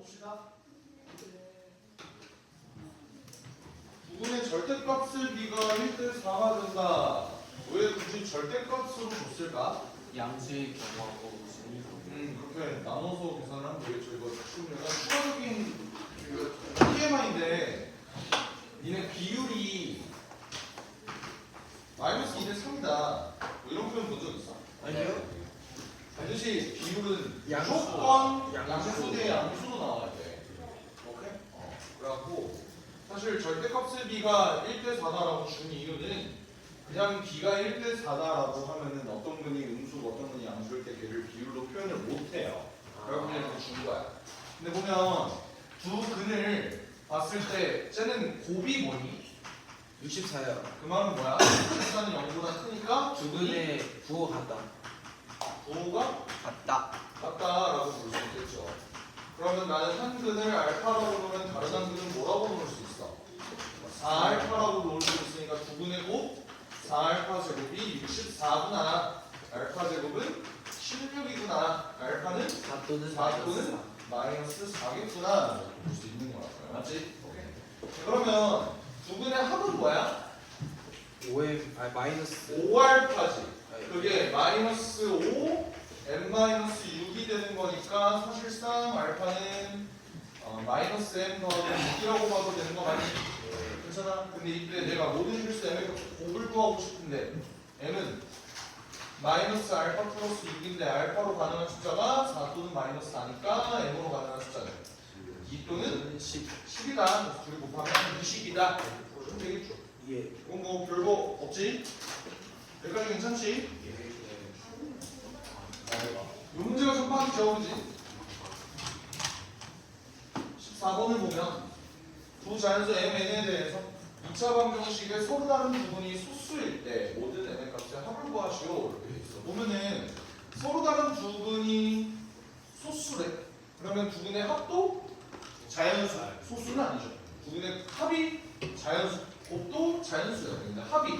봅시다. 부분의 절대값을 b가 1대 4가 된다. 왜 굳이 절대값으로 줬을까? 양수의 경우하고 무슨 그렇게 나눠서 계산을 하면 되겠죠. 이거 지금 약간 추가적인 TMI인데 니네 비율이 마이너스 2대 3이다. 뭐 이런 표현 본 적 있어? 아니요. 반드시 비율은 양수. 무조건 양수. 양수 대 양수로 나와야 돼. 오케이? 그래갖고 사실 절대값을 b가 1대 4다라고 준 이유는 그냥 b가 1대 4다라고 하면은 어떤 분이 음수고 어떤 분이 양수일 때 걔를 비율로 표현을 못해요. 그래서 그냥 이렇게 준 거야. 근데 보면 두 근을 봤을 때 쟤는 곱이 뭐니? 64요. 그 말은 뭐야? 64는 0보다 크니까 두 근의 부호 같다. 부호가 같다. 같다라고 볼 수 있겠죠. 그러면 나는 한 근을 알파라고 놓으면 다른 한 근은 뭐라고 놓을 수 있어? 4알파라고 놓을 수 있으니까 두 근의 곱 4알파 제곱이 64구나. 알파 제곱은 16이구나. 알파는 4 또는 4 또는 마이너스 4겠구나. 볼 수 있는 거라고요. 맞지? 오케이. 그러면 두 근의 합은 뭐야? 5의 마이너스 5알파지. 그게 마이너스 5, n-6이 되는 거니까 사실상 알파는 마이너스 m 더하기 6이라고 봐도 되는 거 맞지? 괜찮아? 근데 이때 내가 모든 실수 m의 곱을 구하고 싶은데 m은 마이너스 알파 플러스 6인데 알파로 가능한 숫자가 4 또는 마이너스 4니까 m으로 가능한 숫자는 2 또는 10이다. 그래서 둘이 곱하면 20이다. 그러면 되겠죠. 예. 이건 뭐 별거 없지? 여기까지 괜찮지? 이 문제가 좀 빠지죠, 그지? 14번을 보면 두 자연수 mn에 대해서 2차 방정식의 서로 다른 부분이 소수일 때 모든 m의 값의 합을 구하시오 이렇게 있어. 보면은 서로 다른 두 분이 소수래. 그러면 두 분의 합도 자연수, 소수는 아니죠. 두 분의 합이 자연수, 곱도 자연수예요. 근데 합이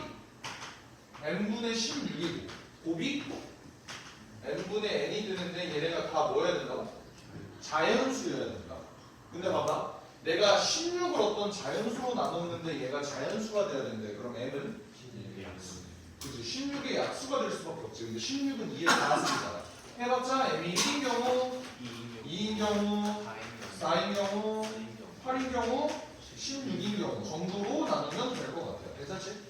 n분의 16이고 곱이 n분의 n이 되는데 얘네가 다 뭐여야 된다고? 자연수여야 된다. 근데 봐봐. 내가 16을 어떤 자연수로 나눴는데 얘가 자연수가 돼야 되는데 그럼 m은? 그치. 16의 약수가 될 수밖에 없지. 근데 16은 2의 다수잖아. 해봤자 m이 1인 경우, 2인 경우, 4인 경우, 8인 경우, 16인 경우 정도로 나누면 될 것 같아요. 괜찮지?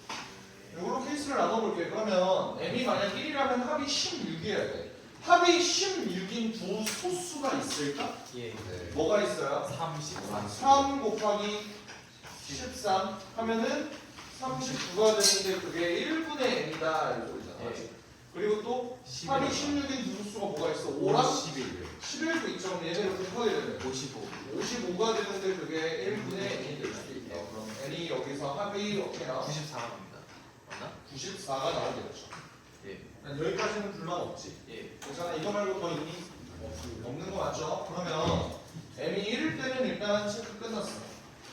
이런 케이스를 나눠볼게. 그러면 m이 만약 1이라면 합이 16이어야 돼. 합이 16인 두 소수가 있을까? 예. 뭐가 있어요? 33. 3 곱하기 13 하면은 39가 되는데 그게 1분의 n이다 이 소리잖아. 예. 그리고 또 11. 합이 16인 두 소수가 뭐가 있어? 5랑 11. 11도 있죠. 그럼 얘네를 곱하게 되네. 55. 55가 되는데 그게 1분의 n이 될 수도 있다. 그럼 n이 여기서 합이 어떻게 나와? 94가 갑니다. 맞나? 94가 나오겠죠. 예. 여기까지는 불만 없지. 예. 괜찮아. 이거 말고 더 있니? 없는 거 맞죠? 그러면 m이 1일 때는 일단 체크 끝났어.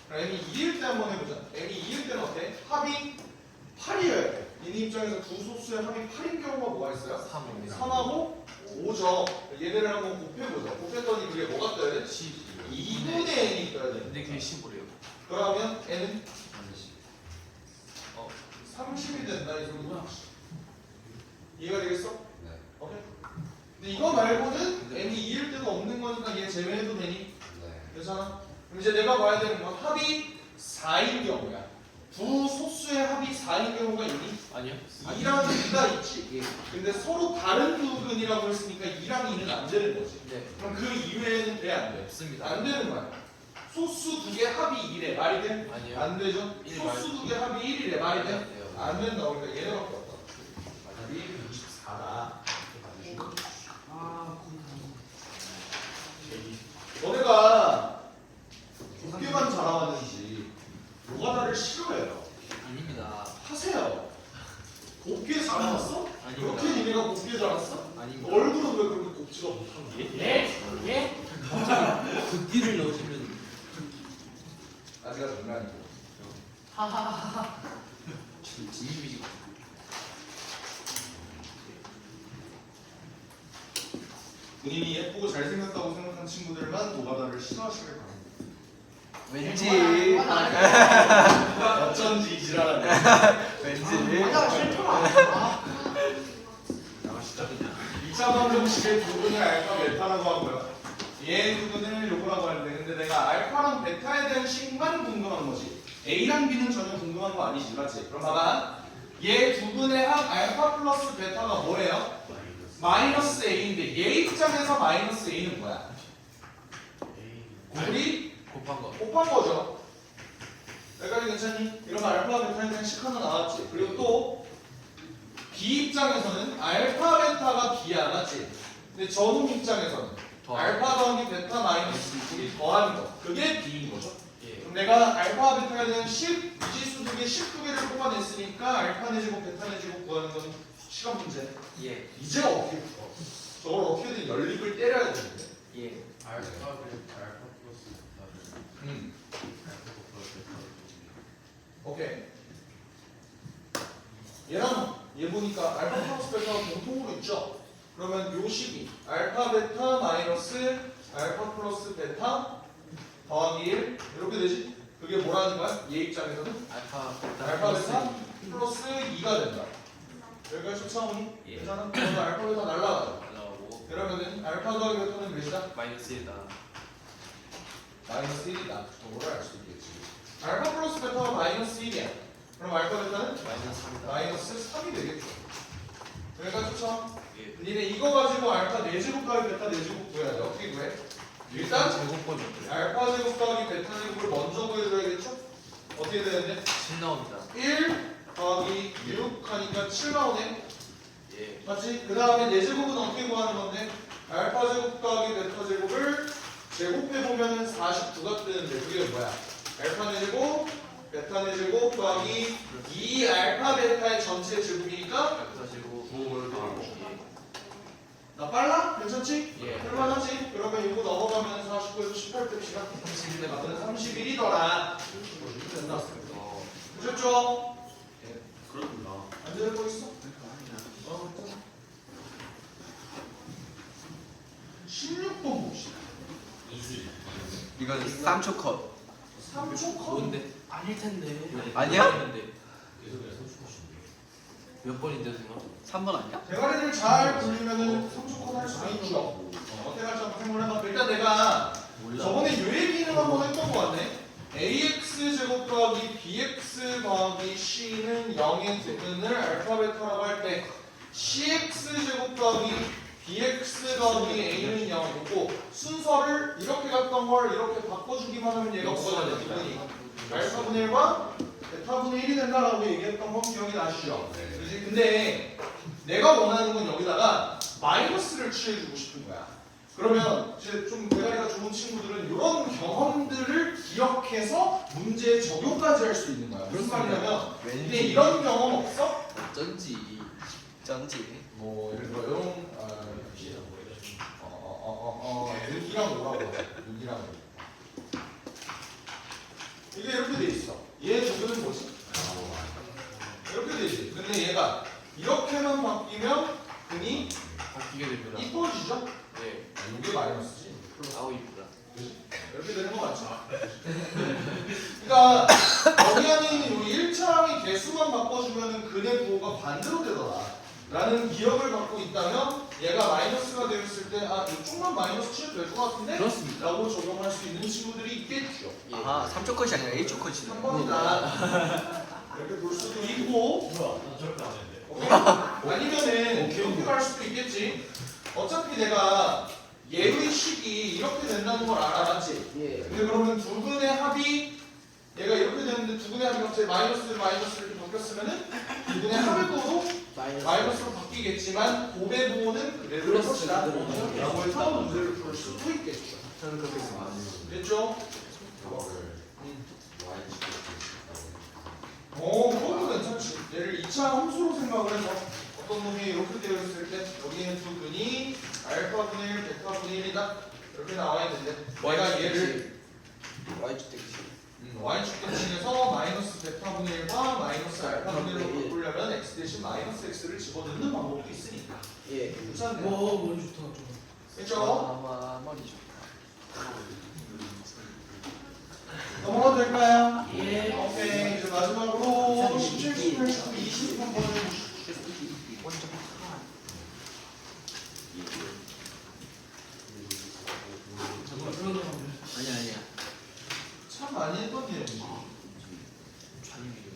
그럼 m이 2일 때 한번 해보자. m이 2일 때는 어때? 합이 8이어야 돼. 니네 입장에서 두 소수의 합이 8인 경우가 뭐가 있어요? 3입니다. 3하고 5죠. 얘네를 한번 곱해보자. 곱했더니 그게 뭐가 떠야 돼? 2분의 n이 떠야 돼. 근데 그게 15래요. 그러면 n은 30이 어. 된다 이 소리구나. 이해가 되겠어? 네. 오케이. 근데 이거 말고는 n이 2일 때도 없는 거니까 얘 제외해도 되니? 네. 괜찮아? 그럼 이제 내가 봐야 되는 건 합이 4인 경우야. 두 소수의 합이 4인 경우가 있니? 아니요. 2랑 2가 있지? 예. 근데 서로 다른 두 근이라고 했으니까 2랑 2는 안 되는 거지. 네. 그럼 그 이외에는 돼? 안 돼? 없습니다. 안 되는 거야. 소수 두 개 합이 2래. 말이 돼? 아니요. 안 되죠? 일 소수 두 개 합이 1이래. 말이 돼? 안 돼요. 안 된다. 그러니까 얘네밖에 없다. 답이 24다. 너네가 곱게만 자라왔는지 노가다를 싫어해요. 아닙니다. 하세요. 곱게 자라왔어? 아닙니다. 그렇게 니네가 곱게 자랐어? 아닙니다. 얼굴은 왜 그렇게 곱지가 못한 거야? 예? 갑자기 극기를 넣으시면 아직가 장난이고. 하하하하. 진입이지. 본인이 예쁘고 잘생겼다고 생각한 친구들만 노가다를 싫어하시길 바랍니다. 왠지 어쩐지 지랄하네. 왠지 맞아 싫더라. 진짜 그냥 2차 방정식의 부분을 알파 베타라고 하고요. 얘 부분을 요거라고 하는데 근데 내가 알파랑 베타에 대한 식만 궁금한 거지. A랑 B는 전혀 궁금한 거 아니지, 맞지? 그럼 봐봐. 얘 부분의 합 알파 플러스 베타가 뭐예요? 마이너스 A인데 얘 입장에서 마이너스 A는 뭐야? 우리 곱한 거. 곱한 거죠. 여기까지 괜찮니? 이러면 알파 베타에 대한 식 하나 나왔지. 그리고 또 B 입장에서는 알파 베타가 B야, 맞지? 근데 저놈 입장에서는 알파 더하기 베타 마이너스 우리 더하는 거 그게 B인 거죠. 예. 그럼 내가 알파 베타에 대한 10 미지수 2개 12개를 뽑아냈으니까 알파 내제곱 베타 내제곱 구하는 건 시간 문제. 예. 이제 어떻게 풀어? 저걸 어떻게든 연립을 때려야 되는데. 예. 알파 플러스 오케이. 얘랑 얘 보니까 알파 플러스 베타가 공통으로 있죠. 그러면 요 식이 알파 베타 마이너스 알파 플러스 베타 더하기 1 이렇게 되지? 그게 뭐라는 거야? 얘 입장에서는 알파 베타 알파 베타 플러스 2가 된다. 여기까지 쫓아오니? 예. 괜찮아? 그러면 알파 베타 날라가요. 나오고 그러면은 알파 더하기 베타는 몇이다? 마이너스 1다. 마이너스 1이다. 저거를 알 수 있겠지. 알파 플러스 베타가 마이너스 1이야. 그럼 알파 베타는 마이너스 3이다. 마이너스 3이 되겠죠. 여기까지 쫓아. 예. 니네 이거 가지고 알파 4제곱 더하기 베타 4제곱 구해야 돼. 어떻게 구해? 일단 제곱권 몇 알파 제곱 더하기 베타 제곱을 먼저 구해줘야겠죠? 어떻게 되는데? 7 나옵니다. 1 더하기 6 하니까 7 나오네. 예. 맞지? 그 다음에 4제곱은 어떻게 구하는 건데? 알파 제곱 더하기 베타 제곱을 제곱해보면 49가 뜨는데 그게 뭐야? 알파 4제곱 베타 4제곱 더하기 2 알파 베타의 전체 제곱이니까 베타 제곱. 나 빨라? 괜찮지? 예. 할만하지? 그러면 이거 넘어가면 49에서 18 뺍시다. 31에 나는 맞는 31이더라. 된다. 보셨죠? 그렇구나. 안 되는 거 있어? 16번 봅시다. 이건 3초 컷 3초 컷. 뭔데? 아닐 텐데. 아니야? 몇 번인데 지금? 3번 아니야? 대가리를 잘 굴리면은 3초 컷 할 수가 있죠. 어떻게 할지 한번 생각을 해봐. 일단 내가 저번에 요 얘기는 한번 했던 거 같네. ax 제곱 더하기 bx 더하기 c는 0의 부분을 알파 베타라고 할 때 cx 제곱 더하기 bx 더하기 a는 0이고 순서를 이렇게 갔던 걸 이렇게 바꿔주기만 하면 얘가 뭐가 되는 부분이 알파분의 1과 베타분의 1이 된다라고 얘기했던 건 기억이 나시죠? 그렇지? 근데 내가 원하는 건 여기다가 마이너스를 취해주고 싶은 거야. 그러면 이제 좀 대가리가 좋은 친구들은 이런 경험들을 기억해서 문제에 적용까지 할 수 있는 거야. 무슨 말이냐면 근데 이런 경험 없어? 어쩐지. 쩐지 뭐 예를 들어 이런 여기랑 뭐라고 해? 여기랑 이게 이렇게 돼 있어. 얘 부분은 뭐지? 이렇게 돼 있지. 근데 얘가 이렇게만 바뀌면 근이 바뀌게 됩니다. 이뻐지죠? 예. 이게 마이너스지. 아우 이쁘다. 이렇게 되는 거 맞죠? 그러니까 여기 안에 있는 이 1차항의 개수만 바꿔주면 근의 부호가 반대로 되더라. 라는 기억을 갖고 있다면 얘가 마이너스가 되었을 때 아, 이쪽만 마이너스 치면 될 것 같은데? 그렇습니다. 라고 적용할 수 있는 친구들이 있겠죠. 예. 아하 3초 컷이 아니라 1초 컷이네 3번이다. 이렇게 볼 수도 있고 나 저렇게 안 했는데. 오케이? 아니면은 이렇게 갈 수도 있겠지. 어차피 내가 얘의 식이 이렇게 된다는 걸 알아봤지. 예. 근데 그러면 두 분의 합이 얘가 이렇게 되는데 두 분의 합이 갑자기 마이너스 이렇게 바뀌었으면은 두 분의 합의 도도 마이너스로 바뀌겠지만 곱의 부호는 그대로 것이다 라고 해서 문제를 풀 수도 있겠죠. 저는 그렇게 생각합니다. 됐죠? 그것도 괜찮지. 얘를 2차 함수로 생각을 해서 어떤 놈이 이렇게 되어 있을 때 여기는 두 분이 알파분의 1, 베타분의 1이다 이렇게 나와 있는데 내가 얘를 Y축 대기식 y축 대칭에서 마이너스 베타분의 1과 마이너스 알파분의 1로 바꾸려면 x 대신 마이너스 x를 집어넣는 방법도 있으니까 예. 괜찮네. 뭔 좋다 좀. 됐죠? 와 머리 좋다. 넘어가도 될까요? 예. 오케이. 이제 마지막으로 17, 18, 19, 20 한번 완전 아니야. 참 많이 했던 내용이지. 좌님이구나.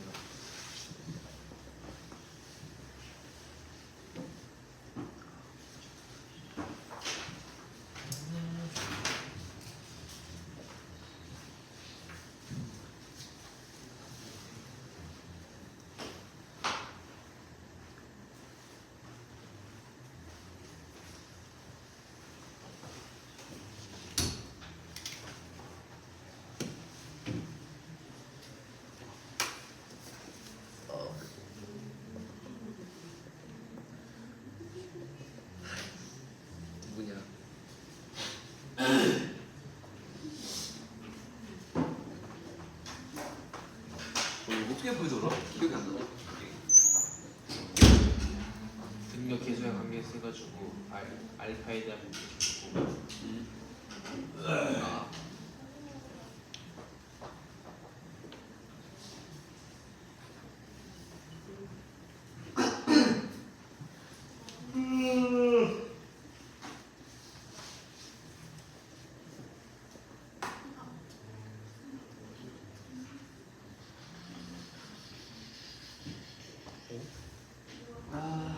누구냐? 어떻게 보이더라? 기억이 안 나. 등력 개수에 관계 있어가지고 알파에 대한 문제 주고. 아.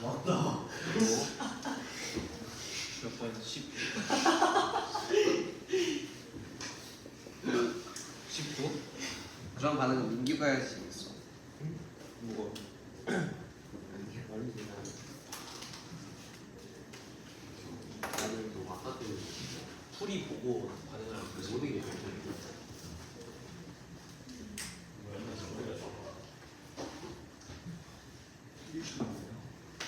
왔다. 몇 번? 10. 19? 그런 반응은 민규가 해야지 재밌어. 뭐가? 나는 또 아까 때 풀이 보고 반응을 하는 거지. 모든 게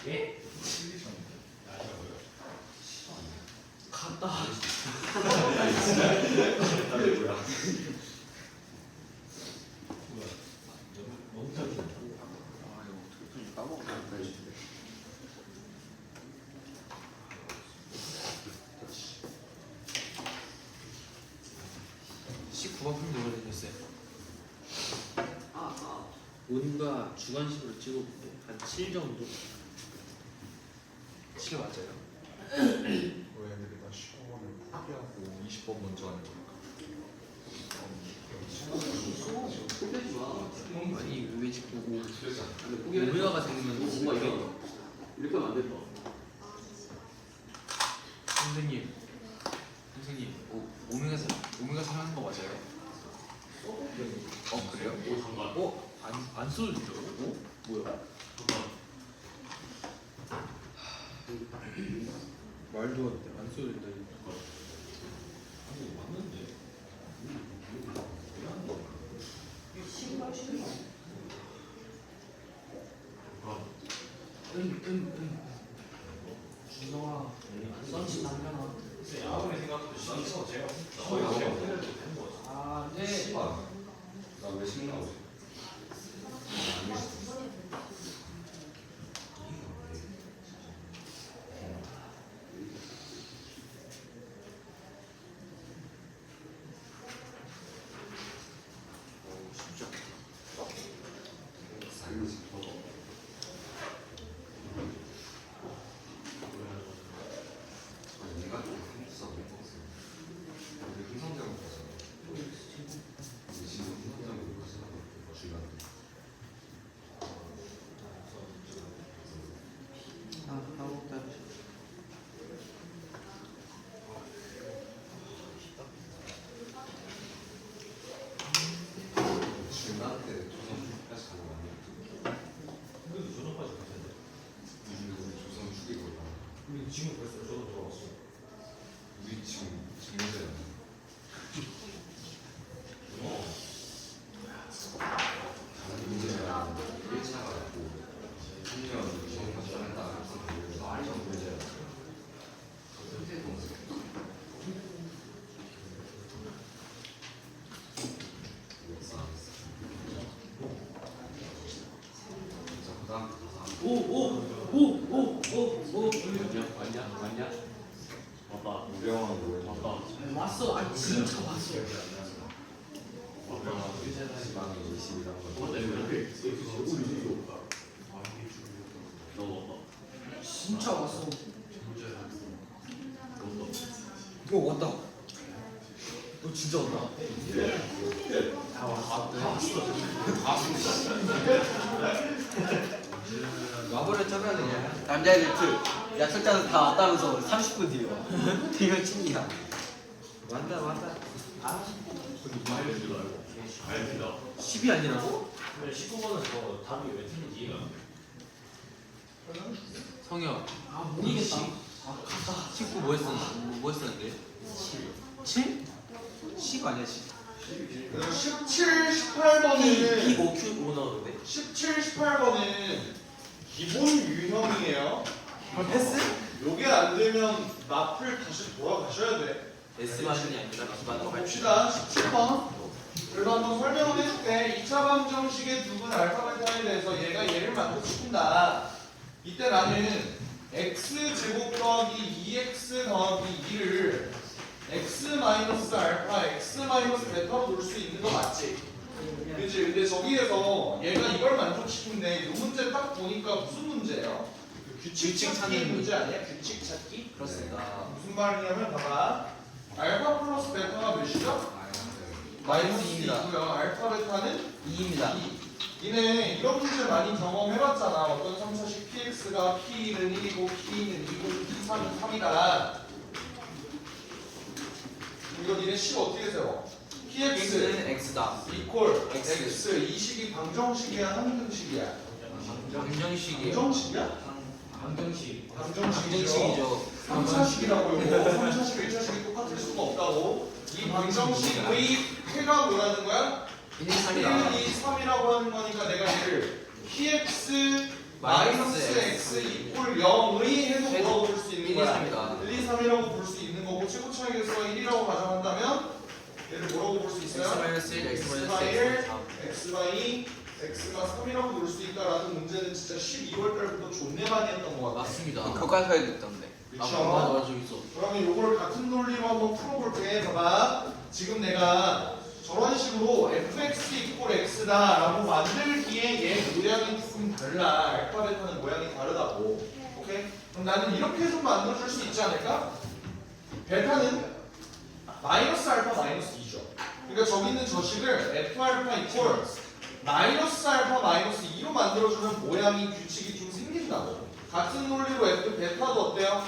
예? 실리션인데. 아니야 뭐야? 각 뭐야? 아 이거 어떻게 풀지 까먹었다. 19번 풀면 오래됐어요. 온과 주관식으로 찍어볼게. 한 7 정도. 7 맞아요. 왜 애들이 다 15번을 포기하고 20번 먼저 하는 걸까? 포기하지 마. 아니 왜 지금 근데 포기하지 마. 오메가가 생기면 뭔가 이렇게 하면 안 된다. 선생님 오메가 사용하는 거 맞아요? 그래요? 오 잠깐. 안 써도 되죠? 뭐야? 말도 안 써도 된다. 준성아 썬치 남겨놔. 아무리 생각해도 시기가 제가 아 네. 나왜 신나오지? 지금 벌써 저도 들어왔어. 우리 지금 증명자야. 문제가 1차가 있고 3년 시험까지 한다. 알죠 문제야. 맞냐? 맞다. 우병원 뭐해? 맞다. 왔어. 아 진짜 왔어. 지방에 20이란 거. 맞다. 너 맞다. 진짜 왔어. 왔다. 너 진짜 왔다. 다 왔어. 와버렸잖아 그냥. 남자애들 특 약속자는 다 왔다면서 30분 뒤에 와. 이거 찐이야. 왔다. 알겠다. 10이 아니라고? 19번은 저 답이 왜 틀린지 이해가 안 돼. 성혁 아 모르겠다. 19 뭐 했었는데? 7? 10 아니야 10. 17, 18번은 5Q5 나오는데? 17, 18번은 기본 유형이에요. 그럼 패스? 요게 안 되면 나풀 다시 돌아가셔야 돼. S반이 아니라 B반으로 할 봅시다. 17번. 그래서 한번 설명을 해줄게. 2차 방정식의 두분 알파 베타에 대해서 얘가 얘를 만족시킨다. 이때 나는 x제곱 더하기 2x 더하기 2를 x 마이너스 알파, x 마이너스 베타로 놓을 수 있는 거 맞지? 그치? 근데 저기에서 얘가 이걸 만족시킨데 이 문제 딱 보니까 무슨 문제예요? 규칙 찾기 문제 아니야? 규칙 찾기? 그렇습니다. 무슨 말이냐면 봐봐. 알파 플러스 베타가 몇이죠? 마이너스 2고요. 알파 베타는 2입니다. 2. 니네 이런 문제 많이 경험해봤잖아. 어떤 상차식 px가 p는 1이고 p는 2고 p3은 3이다. 이거 니네 식 어떻게 세워? px는 X다. 이퀄 x. 이 식이 방정식이야 함등식이야? 방정식이에요. 방정식이야? 방정식. 방정식이죠. 3차식이라고 이거 3차식 1차식이 똑같을 수가 없다고. 이 방정식의 해가 뭐라는 거야? 1, 1, 3이다. 2, 3이라고 하는 거니까 내가 얘를 px 마이너스 x 이퀄 0의 해도 뭐라고 볼 수 있는 1, 2, 거야? 3이다. 1, 2, 3이라고 볼 수 있는 거고 최고차의 개수가 1이라고 가정한다면 얘를 뭐라고 볼 수 있어요? X-1, X가 1, X-1, X가 2, X가 3이라고 부를 수 있다라는 문제는 진짜 12월 달부터 존내 많이 했던 것 같아요. 맞습니다. 교과서에 있던데. 그쵸? 맞아 저기 있어. 그러면 요걸 같은 논리로 한번 풀어볼게. 봐봐. 지금 내가 저런 식으로 fx 이퀄 x다 라고 만들기에 얘 모양이 조금 달라. 알파 베타는 모양이 다르다고. 오케이? 그럼 나는 이렇게 좀 만들어줄 수 있지 않을까? 베타는 마이너스 알파 마이너스 2죠. 그러니까 저기 있는 저식을 f 알파 이퀄 마이너스 알파 마이너스 2로 만들어주면 모양이 규칙이 좀 생긴다고. 같은 논리로 f 베타도 어때요?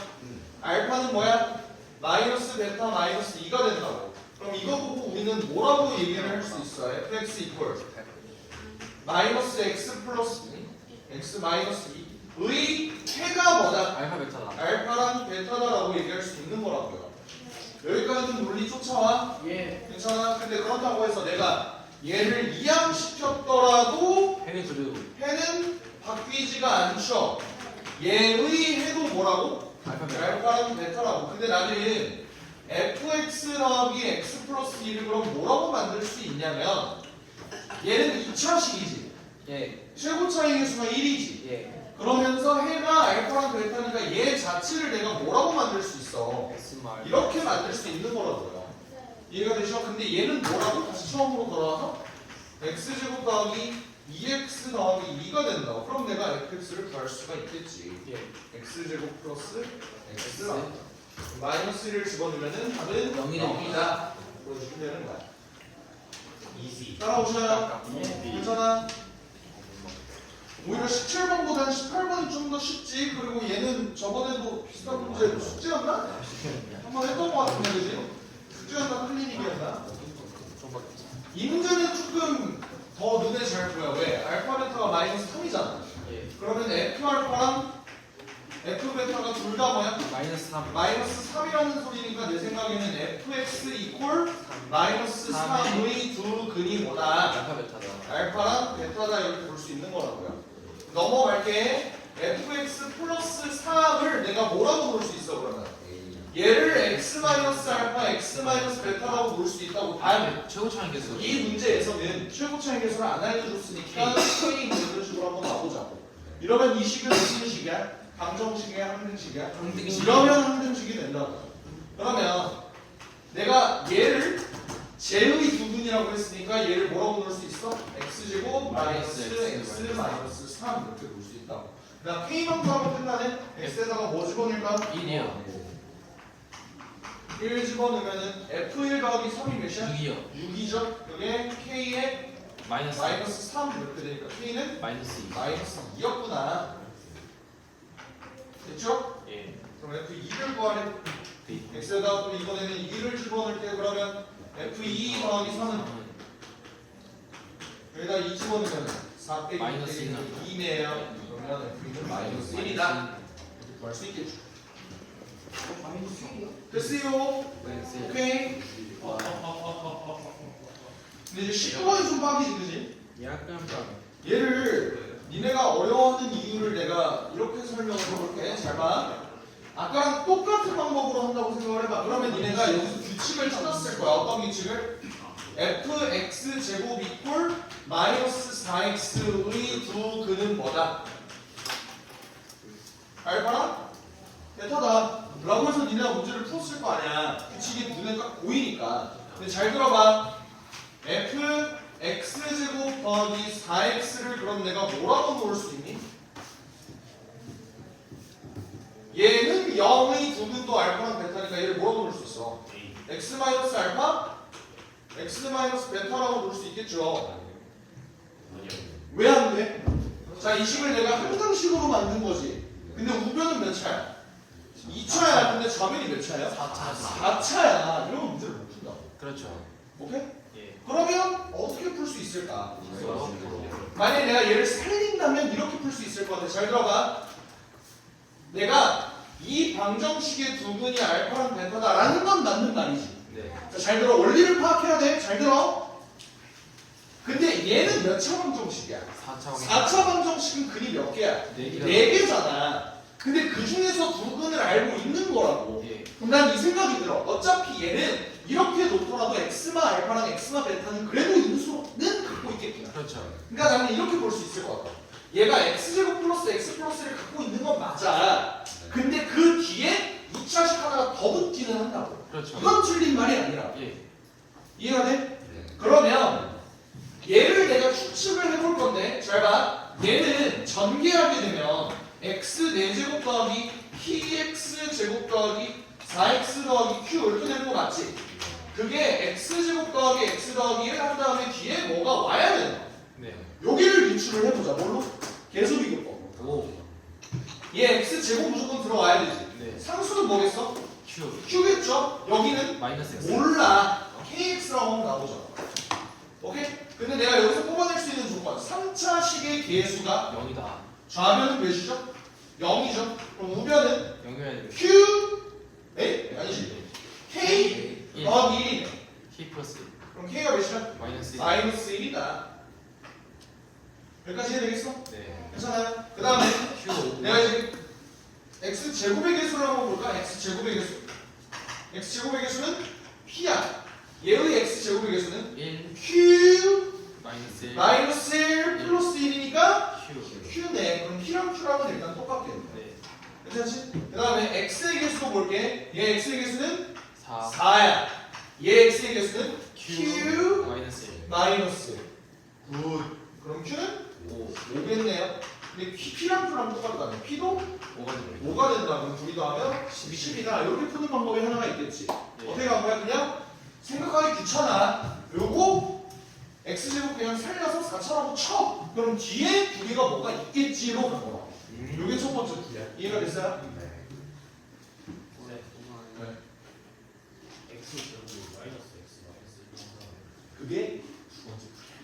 알파는 뭐야? 마이너스 베타 마이너스 2가 된다고. 그럼 이거 보고 우리는 뭐라고 얘기를 할 수 있어? fx 이퀄 마이너스 x 플러스 x 마이너스 2의 해가 뭐다? 알파 베타다. 알파랑 베타다라고 얘기할 수 있는 거라고요. 여기까지는 논리 쫓아와? 예. 괜찮아? 근데 그렇다고 해서 내가 얘를 이항시켰더라도 해는 그래도 해는 바뀌지가 않죠. 얘의 해도 뭐라고? 알파 베타. 알파랑 베타라고. 근데 나는 fx 더하기 x 플러스 2를 그럼 뭐라고 만들 수 있냐면 얘는 2차식이지. 예. 최고차의 개수가 1이지. 예. 그러면서 해가 알파랑 베타니까 얘 자체를 내가 뭐라고 만들 수 있어? X 말. 이렇게 만들 수 있는 거라고요. 이해가 되시죠? 근데 얘는 뭐라고? 다시 처음으로 돌아와서 x제곱 더하기 2x 더하기 2가 된다고. 그럼 내가 fx를 구할 수가 있겠지. 예. x제곱 플러스 x 마이너스 1을 집어넣으면은 답은 0이 0이다. 보여주면 되는 거야. 이지. 따라오셔요. 예. 괜찮아? 오히려 17번보다는 18번이 좀 더 쉽지. 그리고 얘는 저번에도 비슷한 문제 숙제였나? 한번 했던 것 같은데, 그지? 숙제였나? 클리닉이었나? 이 문제는 조금 더 눈에 잘 보여. 왜? 알파 베타가 마이너스 3이잖아. 예. 그러면 f 알파랑 f 베타가 둘 다 뭐야? 마이너스 3. 마이너스 3이라는 소리니까 내 생각에는 fx 이퀄 마이너스 3의 두 근이 뭐다? 알파 베타다. 알파랑 베타다 이렇게 볼 수 있는 거라고요. 넘어갈게. fx 플러스 3을 내가 뭐라고 볼 수 있어 그러면? 얘를 x 마이너스 알파, x 마이너스 베타라고 볼 수 있다고. 단 최고차의 개수. 이 문제에서는 최고차의 개수를 안 알려줬으니까 K 이런 식으로 한번 가보자고. 이러면 이 식은 무슨 식이야? 방정식이야? 항등식이야? 항등식. 이러면 항등식이 된다고. 그러면 내가 얘를 제의 두근이라고 했으니까 얘를 뭐라고 놓을 수 있어? x제곱 마이너스 x 마이너스 3 이렇게 놓을 수 있다고. 그다음 K만 구하면 끝나네? x에다가 뭐 집어넣을까? 1이요. 1 집어넣으면은 f1 더하기 3이 몇이야? 6이요. 6이죠? 그게 K의 마이너스. 마이너스 3 이렇게 되니까 K는 마이너스 2. 마이너스 2였구나. 됐죠? 예. 그럼 F2를 구하래. X에다가 또 이번에는 2를 집어넣을게. 그러면 F2 더하기 3은 여기다 2 집어넣으면 4 빼기 마이너스 1은 2네요. 그러면 F2는 마이너스 1이다. 이렇게 구할 수 있겠죠. 됐어요? 마이너스 1. 오케이. 와. 근데 이제 19번이 좀 빡이지, 그지? 약간 얘를 니네가 어려워하는 이유를 내가 이렇게 설명을 해볼게. 잘 봐. 아까랑 똑같은 방법으로 한다고 생각을 해봐. 그러면 니네가 여기서 규칙을 찾았을 거야. 어떤 규칙을? fx 제곱 이퀄 마이너스 4x의 두 근은 뭐다? 알파랑 베타다 라고 해서 니네가 문제를 풀었을 거 아니야. 규칙이 눈에 딱 보이니까. 근데 잘 들어봐. fx제곱 더하기 4x를 그럼 내가 뭐라고 놓을 수 있니? 얘는 0의 두 근도 알파랑 베타니까 얘를 뭐라고 놓을 수 있어? x 마이너스 알파? x 마이너스 베타라고 놓을 수 있겠죠. 왜 안 돼? 자, 이 식을 내가 항등식으로 만든 거지. 근데 우변은 몇 차야? 2차야. 근데 좌변이 몇 차야? 4차야. 이러면 문제를 못 푼다고. 그렇죠. 오케이? 예. 그러면 어떻게 풀 수 있을까? 만약에 내가 얘를 살린다면 이렇게 풀 수 있을 것 같아. 잘 들어봐. 내가 이 방정식의 두 근이 알파랑 베타다라는 건 맞는 말이지. 네. 자, 잘 들어. 원리를 파악해야 돼. 잘 들어. 근데 얘는 몇 차 방정식이야? 4차원. 4차 방정식은 근이 몇 개야? 네 개가. 4개잖아. 근데 그 중에서 두근을 알고 있는 거라고. 예. 그럼 난 이 생각이 들어. 어차피 얘는 이렇게 놓더라도 엑스마 알파랑 엑스마 베타는 그래도 인수는 갖고 있겠구나. 그렇죠. 그러니까 나는 이렇게 볼 수 있을 것 같아. 얘가 x제곱 플러스 x 플러스를 갖고 있는 건 맞아. 근데 그 뒤에 2차식 하나가 더 붙기는 한다고. 그렇죠. 이건 틀린 말이 아니라. 예. 이해가 돼? 그러면 얘를 내가 추측을 해볼 건데 잘 봐. 얘는 전개하게 되면 x 4제곱 더하기 px 제곱 더하기 4x 더하기 q 이렇게 되는 거 맞지? 그게 x제곱 더하기 x 더하기 1 한 다음에 뒤에 뭐가 와야 된다. 네. 여기를 유출을 해보자. 뭘로? 계수비교법. 오. 얘 x제곱 무조건 들어와야 되지. 네. 상수는 뭐겠어? Q. q겠죠? 여기는 마이너스 X. 몰라. kx라고 한번 가보자. 오케이? 근데 내가 여기서 뽑아낼 수 있는 조건 3차식의 계수가 0이다. 좌변은 몇이죠? 0이죠? 그럼 우변은 0이어야 돼. q 에? 아니지 k 1. 더하기 1이네. K 플러스 그럼 k가 몇이야? 마이너스 1. 마이너스 1이다. 여기까지 해야 되겠어? 네. 괜찮아요? 그 다음에 Q. 내가 이제 x 제곱의 개수를 한번 볼까? x 제곱의 개수. x 제곱의 개수는 p야. 얘의 x 제곱의 개수는 1 q 마이너스 1. 마이너스 1 플러스 1이니까 Q. q네. 그럼 p랑 q랑은 일단 똑같겠네. 네. 괜찮지? 그 다음에 x의 개수도 볼게. 얘 x의 개수는 4. 4야. 얘 x의 개수는 Q. q 마이너스 1. 마이너스 1. 굿. 그럼 q는 5. 5겠네요. 근데 p랑 q랑 똑같다면 p도 5가 되네. 5가 된다면 둘이 더하면 10이다. 이렇게 푸는 방법이 하나가 있겠지. 네. 어떻게 간 거야? 그냥 생각하기 귀찮아. 요거 x제곱 그냥 살려서 4차라고 쳐. 그럼 뒤에 두 개가 뭐가 있겠지로 간 거야. 요게 첫 번째 풀이야. 이해가 됐어요? 네. X 제곱 마이너스 X 마이너스 1 그게 두 번째 풀이야.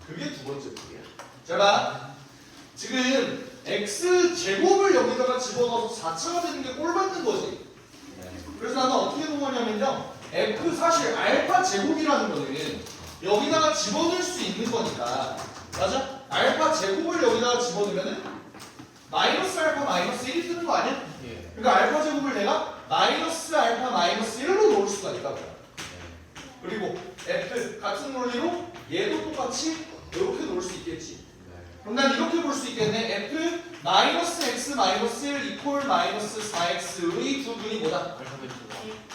그게 두 번째 풀이야. 자, 봐. 지금 x제곱을 여기다가 집어넣어서 4차가 되는 게 꼴 맞는 거지. 그래서 나는 어떻게 동하냐면요. f 사실 알파 제곱이라는 거는 여기다가 집어넣을 수 있는 거니까. 맞아? 알파 제곱을 여기다가 집어넣으면은 마이너스 알파 마이너스 1이 뜨는 거 아니야? 예. 그러니까 알파 제곱을 내가 마이너스 알파 마이너스 1로 놓을 수가 있다 고요. 그리고 f 같은 논리로 얘도 똑같이 이렇게 놓을 수 있겠지. 그럼 난 이렇게 볼 수 있겠네. f 마이너스 x 마이너스 1 이퀄 마이너스 4x의 두 분이 뭐다? 알파벳이다.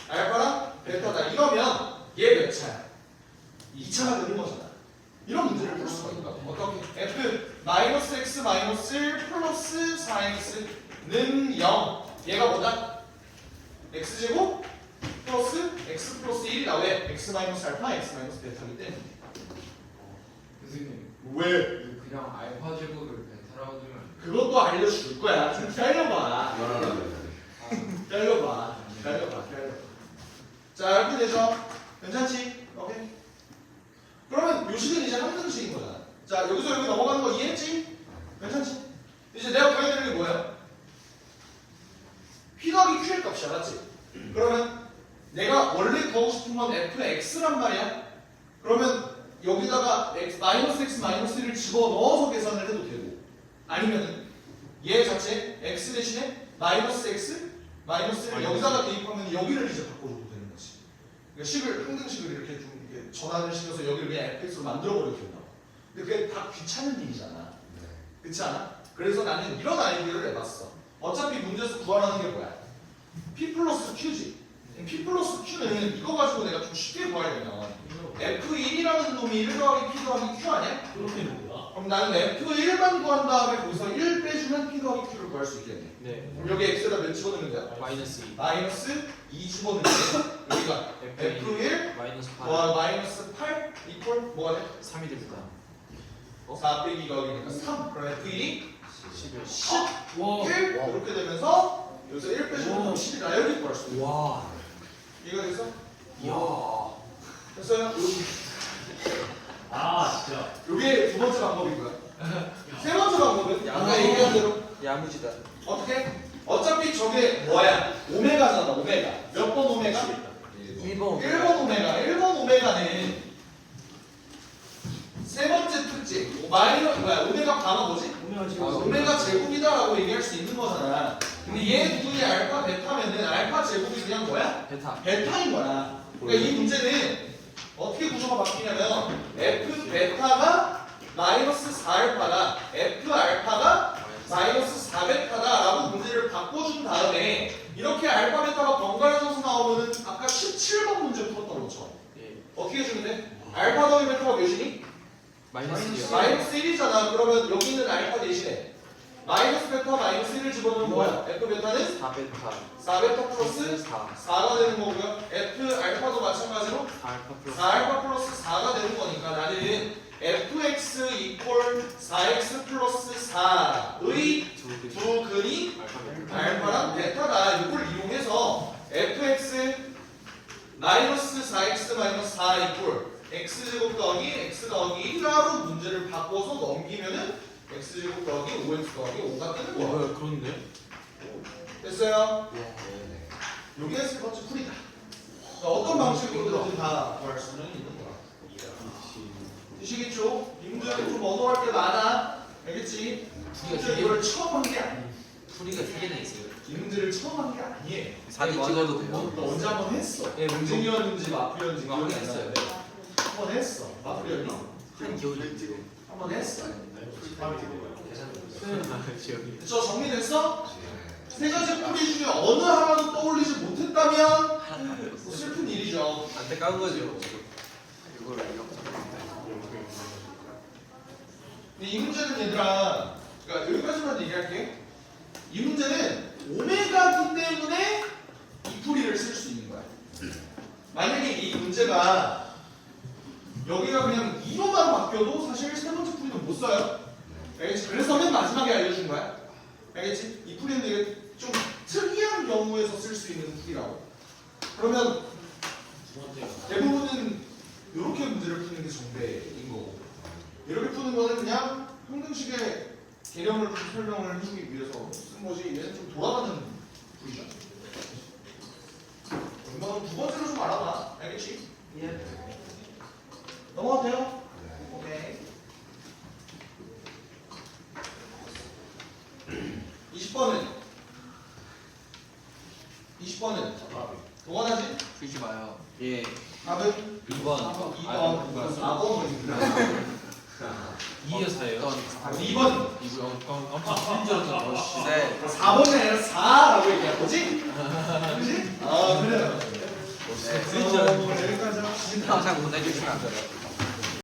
알파랑 베타다. 이러면 얘 몇 차야? 2차가 되는 거잖아. 이런 문제를 풀 수가 있다. 어떻게? f 마이너스 x 마이너스 1 플러스 4x는 0. 얘가 뭐다? x제곱 플러스 x 플러스 1이다. 왜? x 마이너스 알파 x 마이너스 베타기 때문에. 교수님 왜? 그냥 알파 제곱을 베타라고 두면 그것도 알려줄 거야. 좀 기다려봐. 기다려봐. 자, 이렇게 되죠? 괜찮지? 오케이. 그러면 요식은 이제 항등식인 거잖아. 자, 여기서 여기 넘어가는 거 이해했지? 괜찮지? 이제 내가 구해야 되는 게 뭐예요? P 더하기 Q의 값이야, 맞지? 그러면 내가 원래 구하고 싶은 건 fx란 말이야. 그러면 여기다가 마이너스 x 마이너스 1을 집어넣어서 계산을 해도 되고, 아니면은 얘 자체 x 대신에 마이너스 x 마이너스 1을 여기다가 대입하면 여기를 이제 바꿔줘도 되는 거지. 그러니까 식을 항등식을 이렇게 좀 이렇게 전환을 시켜서 여기를 그냥 fx로 만들어버려도 된다고. 근데 그게 다 귀찮은 일이잖아. 그렇지 않아? 그래서 나는 이런 아이디어를 내봤어. 어차피 문제에서 구하라는 게 뭐야? p 플러스 q지. p 플러스 q는 이거 가지고 내가 좀 쉽게 구하려면 f1이라는 놈이 1 더하기 p 더하기 q 아니야? 그렇게 뭐야? 그럼 나는 f1만 구한 다음에 거기서 1 빼주면 p 더하기 q를 구할 수 있겠네. 네. 그럼 여기 x에다 몇 집어넣으면 돼요? 마이너스 2. 마이너스 2 집어넣으면 돼. 여기가 f1 마이너스 8. 와 마이너스 8 이퀄 뭐가 돼? 3이 됩니다. 4 빼기 더하기니까 3. 그럼 f1이 11. 10 와. 1 이렇게 되면서 여기서 1 빼주면 10이 나 여기 구할 수 있어. 와. 이해가 됐어? 이야. 됐어요? 아 진짜. 이게 두 번째 방법이고요. 세 번째 방법은 아까 얘기한 대로 야무지다. 어떻게? 어차피 저게 뭐야? 오메가잖아, 오메가. 몇 번 오메가? 1번 1번 오메가. 1번 오메가는 세 번째 특징. 오메가 단어 뭐지? 오메가 오메가 제곱이다라고 얘기할 수 있는 거잖아. 근데 얘 두분이 알파 베타면은 알파 제곱이 그냥 뭐야? 베타. 베타인 거야. 그러니까 이 문제는 어떻게 구조가 바뀌냐면 F 베타가 마이너스 4알파다 F 알파가 마이너스 4베타다라고 문제를 바꿔준 다음에 이렇게 알파 베타가 번갈아져서 나오면은 아까 17번 문제 풀었던 것처럼 예. 어떻게 해주면 돼? 알파 더하기 베타가 몇이니? 마이너스요. 마이너스 1이잖아. 그러면 여기 있는 알파 대신에 마이너스 베타 마이너스 1을 집어넣으면 뭐야? F 베타는 4베타. 4베타 플러스 4. 4가 되는 거고요. F 알파도 마찬가지로 4알파 플러스 4알파 플러스 4가 되는 거니까 나는 fx 이퀄 4x 플러스 4의 두 근이 알파랑 베타다. 이걸 이용해서 fx 마이너스 4x 마이너스 4 이퀄 x제곱 더하기 x 더하기 1하로 문제를 바꿔서 넘기면은 x제곱 더하기 5x 더하기 5가 뜨는 거야. 그런데? 됐어요? 예. 요게 세 번째 풀이다. 그러니까 어떤 방식으로든 다 구할 수는 있는 거야. 되시겠죠? 이 문제는 좀 어려울 때 많아. 알겠지? 문제 이걸 처음 한 게 아니야. 풀이가 3개나 있어요. 이 문제를 처음 한 게 아니에요. 사진 찍어도 돼요? 너 언제 한 번 했어? 예, 문제. 문제였는지 마플이었는지 이거 한번 기억이 안 했어요. 나는데. 한 번 했어. 마플이었니? 한 기억이 한 번 했어. 기억이. 그쵸? 정리됐어? 세 가지 풀이 중에 어느 하나도 떠올리지 못했다면 슬픈 일이죠. 안타까운 거죠. 이걸 이렇게. 근데 이 문제는 얘들아, 그러니까 여기까지만 얘기할게. 이 문제는 오메가기 때문에 이 풀이를 쓸 수 있는 거야. 만약에 이 문제가 여기가 그냥 2로만 바뀌어도 사실 세 번째 풀이는 못 써요. 알겠지? 그래서 맨 마지막에 알려준 거야. 알겠지? 이 풀이는 되게 좀 특이한 경우에서 쓸 수 있는 풀이라고. 그러면 대부분은 이렇게 문제를 푸는 게 정배인 거고, 이렇게 푸는 거는 그냥 평등식의 개념을 좀 설명을 해주기 위해서 쓴 거지. 얘는 좀 돌아가는 풀이죠. 이거는 두 번째로 좀 알아봐. 알겠지? 예. 넘어가도 돼요? 오케이. 20번은 동원하지? 풀지 마요. 예. 답은 2번. 2번, 4번입니다. 2였어요. 2번. 이거 엄청 힘들었잖아. 네. 4번이 아니라 4라고 얘기한 거지? 그지? 아, 그래요. 진짜 여기까지 합시다. 항상 보내주시면 안 돼요.